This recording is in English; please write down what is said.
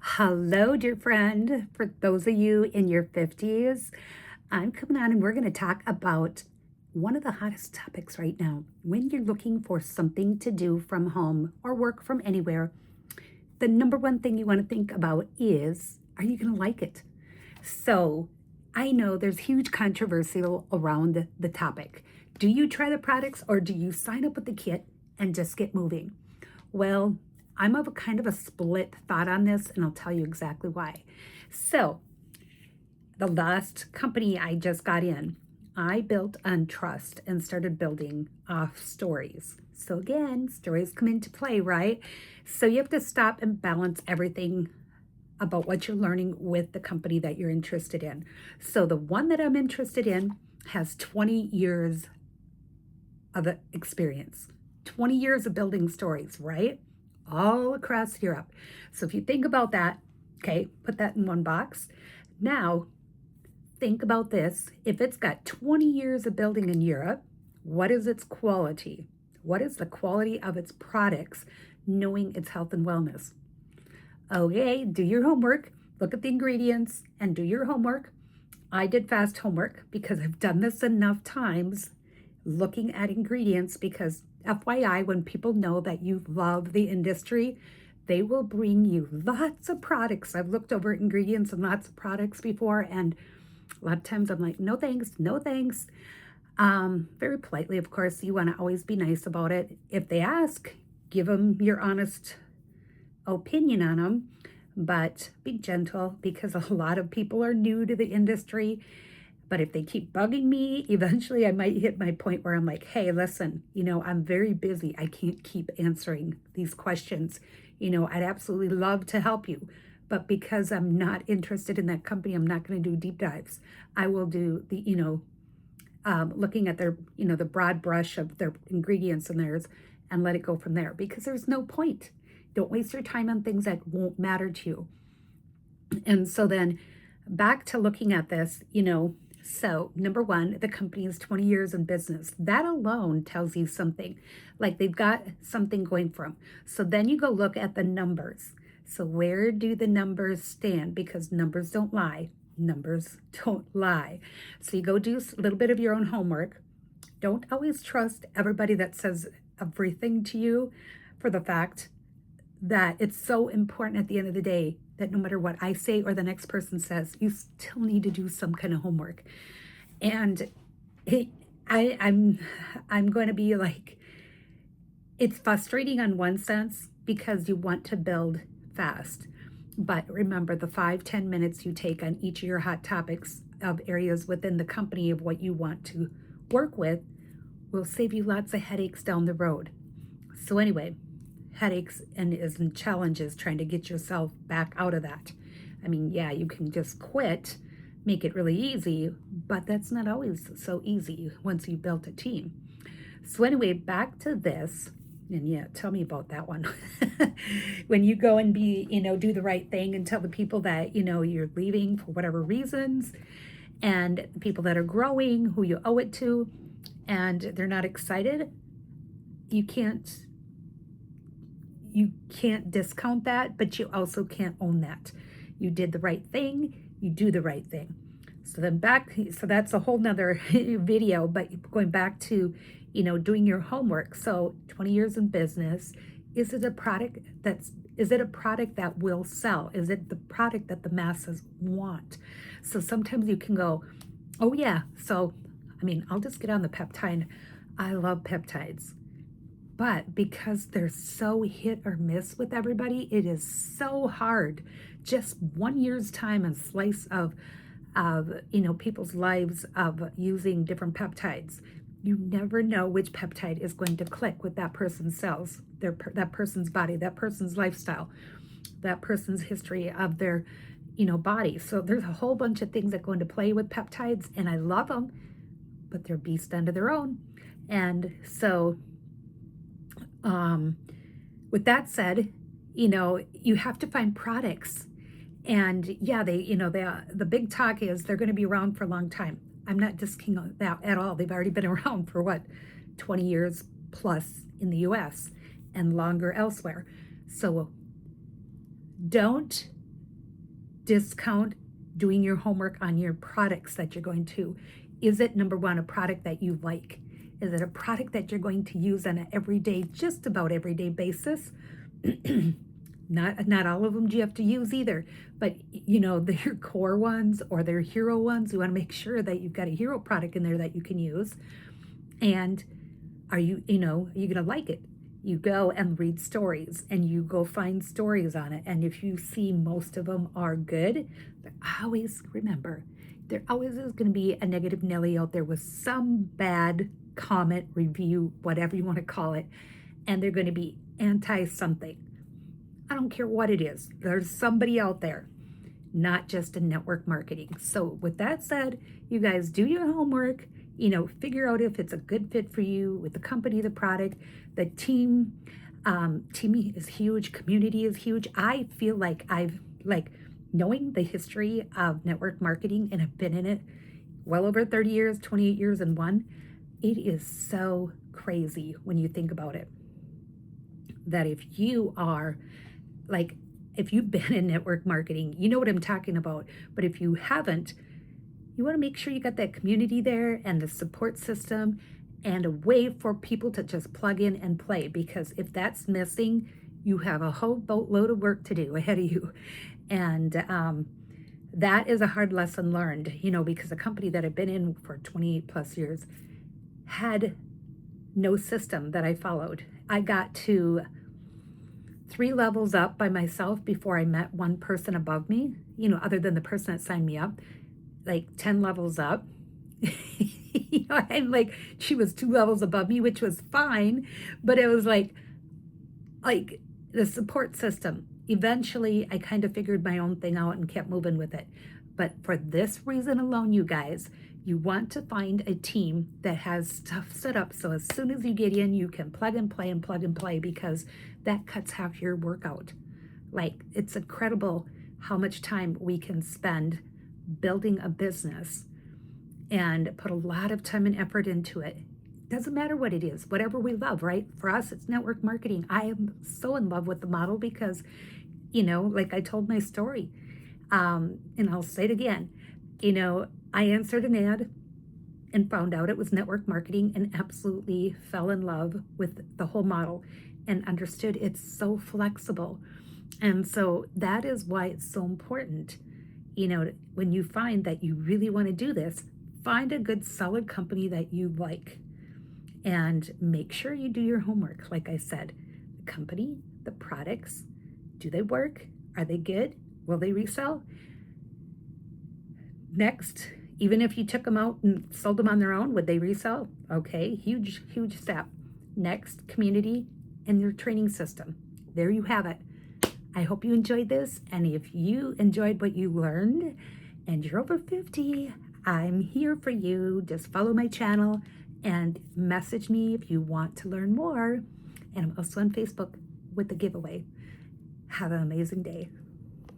Hello, dear friend. For those of you in your 50s, I'm coming on and we're going to talk about one of the hottest topics right now. When you're looking for something to do from home or work from anywhere, the number one thing you want to think about is, are you going to like it? So I know there's huge controversy around the topic. Do you try the products or do you sign up with the kit and just get moving? Well, I'm of a kind of a split thought on this, and I'll tell you exactly why. So, the last company I just got in, I built on trust and started building off stories. So, again, stories come into play, right? So, you have to stop and balance everything about what you're learning with the company that you're interested in. So, the one that I'm interested in has 20 years of experience, 20 years of building stories, right? All across Europe. So if you think about that, okay, put that in one box. Now, think about this. If it's got 20 years of building in Europe, what is its quality? What is the quality of its products, knowing its health and wellness? Okay, do your homework, look at the ingredients, and do your homework. I did fast homework because I've done this enough times looking at ingredients, because FYI, when people know that you love the industry, they will bring you lots of products. I've looked over ingredients and lots of products before, and a lot of times I'm like, no thanks, no thanks. Very politely, of course, you want to always be nice about it. If they ask, give them your honest opinion on them, but be gentle, because a lot of people are new to the industry. But if they keep bugging me, eventually I might hit my point where I'm like, hey, listen, I'm very busy. I can't keep answering these questions. I'd absolutely love to help you. But because I'm not interested in that company, I'm not going to do deep dives. I will do the, looking at their, the broad brush of their ingredients and theirs, and let it go from there, because there's no point. Don't waste your time on things that won't matter to you. And so then back to looking at this, so number one, the company is 20 years in business. That alone tells you something, like they've got something going for them. So then you go look at the numbers. So where do the numbers stand? Because numbers don't lie. Numbers don't lie. So you go do a little bit of your own homework. Don't always trust everybody that says everything to you, for the fact that it's so important at the end of the day that no matter what I say or the next person says, you still need to do some kind of homework. And I'm going to be like, it's frustrating on one sense, because you want to build fast. But remember, the 5-10 minutes you take on each of your hot topics of areas within the company of what you want to work with will save you lots of headaches down the road. So anyway, headaches and challenges trying to get yourself back out of that. I mean, yeah, you can just quit, make it really easy, but that's not always so easy once you've built a team. So anyway, back to this, and yeah, tell me about that one. When you go and do the right thing and tell the people that, you're leaving for whatever reasons, and the people that are growing, who you owe it to, and they're not excited, you can't discount that, but you also can't own that. You did the right thing, you do the right thing. So that's a whole nother video, but going back to, doing your homework. So 20 years in business, is it a product that will sell? Is it the product that the masses want? So sometimes you can go, oh yeah, so, I'll just get on the peptide. I love peptides. But because they're so hit or miss with everybody, it is so hard. Just 1 year's time and slice of people's lives of using different peptides. You never know which peptide is going to click with that person's cells, that person's body, that person's lifestyle, that person's history of their, body. So there's a whole bunch of things that go into play with peptides, and I love them, but they're beasts unto their own. And so with that said, you have to find products. And yeah, the big talk is they're going to be around for a long time. I'm not discounting that at all. They've already been around for 20 years plus in the US and longer elsewhere. So don't discount doing your homework on your products that you're going to. Is it, number one, a product that you like? Is it a product that you're going to use on an everyday, just about everyday basis? Not all of them do you have to use either, but you know, their core ones or their hero ones, you want to make sure that you've got a hero product in there that you can use. And are you going to like it? You go and read stories and you go find stories on it. And if you see most of them are good, always remember, there always is going to be a negative Nelly out there with some bad comment, review, whatever you want to call it. And they're going to be anti something. I don't care what it is. There's somebody out there, not just in network marketing. So with that said, you guys do your homework, figure out if it's a good fit for you with the company, the product, the team. Team is huge. Community is huge. I feel like knowing the history of network marketing, and have been in it well over 30 years, 28 years and one. It is so crazy when you think about it, that if you've been in network marketing, you know what I'm talking about. But if you haven't, you want to make sure you got that community there and the support system and a way for people to just plug in and play. Because if that's missing, you have a whole boatload of work to do ahead of you. And that is a hard lesson learned, because a company that I've been in for 28 plus years had no system that I followed. I got to 3 levels up by myself before I met one person above me, other than the person that signed me up, like 10 levels up. And she was 2 levels above me, which was fine, but it was like the support system. Eventually, I kind of figured my own thing out and kept moving with it. But for this reason alone, you guys, you want to find a team that has stuff set up so as soon as you get in, you can plug and play, because that cuts half your workout. It's incredible how much time we can spend building a business and put a lot of time and effort into it. Doesn't matter what it is, whatever we love, right? For us, it's network marketing. I am so in love with the model because, like I told my story, and I'll say it again, I answered an ad and found out it was network marketing and absolutely fell in love with the whole model and understood it's so flexible. And so that is why it's so important, when you find that you really want to do this, find a good solid company that you like and make sure you do your homework. Like I said, the company, the products, do they work? Are they good? Will they resell? Next, even if you took them out and sold them on their own, would they resell? Okay, huge step. Next, community and your training system. There you have it. I hope you enjoyed this. And if you enjoyed what you learned and you're over 50, I'm here for you. Just follow my channel and message me if you want to learn more. And I'm also on Facebook with the giveaway. Have an amazing day.